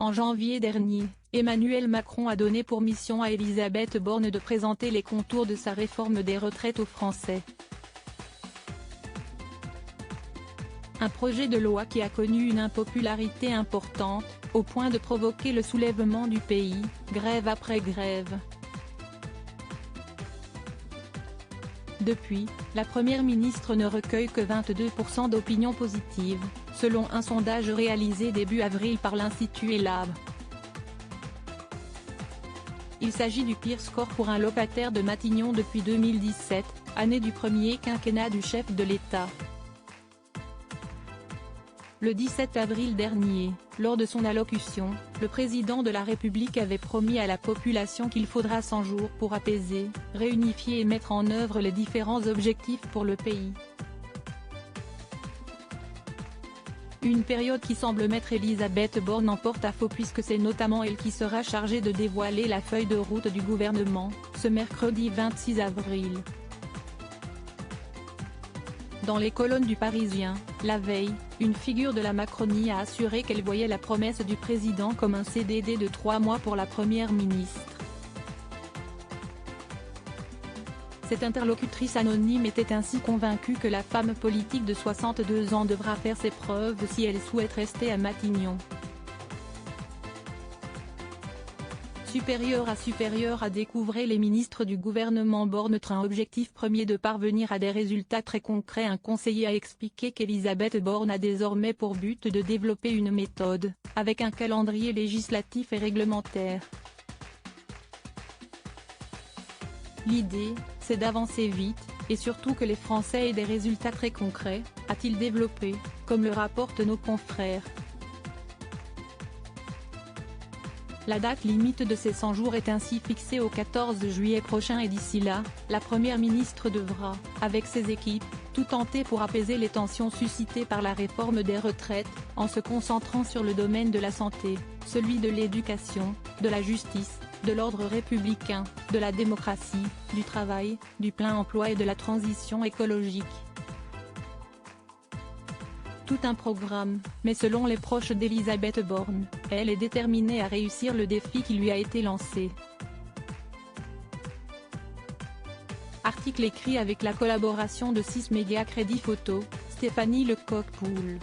En janvier dernier, Emmanuel Macron a donné pour mission à Elisabeth Borne de présenter les contours de sa réforme des retraites aux Français. Un projet de loi qui a connu une impopularité importante, au point de provoquer le soulèvement du pays, grève après grève. Depuis, la Première ministre ne recueille que 22% d'opinions positives, selon un sondage réalisé début avril par l'Institut Elabe. Il s'agit du pire score pour un locataire de Matignon depuis 2017, année du premier quinquennat du chef de l'État. Le 17 avril dernier, lors de son allocution, le président de la République avait promis à la population qu'il faudra 100 jours pour apaiser, réunifier et mettre en œuvre les différents objectifs pour le pays. Une période qui semble mettre Elisabeth Borne en porte-à-faux puisque c'est notamment elle qui sera chargée de dévoiler la feuille de route du gouvernement, ce mercredi 26 avril. Dans les colonnes du Parisien, la veille, une figure de la Macronie a assuré qu'elle voyait la promesse du président comme un CDD de 3 mois pour la première ministre. Cette interlocutrice anonyme était ainsi convaincue que la femme politique de 62 ans devra faire ses preuves si elle souhaite rester à Matignon. Supérieur à découvrir les ministres du gouvernement Borne. Train objectif premier de parvenir à des résultats très concrets. Un conseiller a expliqué qu'Elisabeth Borne a désormais pour but de développer une méthode, avec un calendrier législatif et réglementaire. L'idée, c'est d'avancer vite, et surtout que les Français aient des résultats très concrets, a-t-il développé, comme le rapportent nos confrères. La date limite de ces 100 jours est ainsi fixée au 14 juillet prochain et d'ici là, la Première ministre devra, avec ses équipes, tout tenter pour apaiser les tensions suscitées par la réforme des retraites, en se concentrant sur le domaine de la santé, celui de l'éducation, de la justice, de l'ordre républicain, de la démocratie, du travail, du plein emploi et de la transition écologique. Tout un programme, mais selon les proches d'Elisabeth Borne, elle est déterminée à réussir le défi qui lui a été lancé. Article écrit avec la collaboration de 6 médias Crédit Photo, Stéphanie Lecoq-Poul.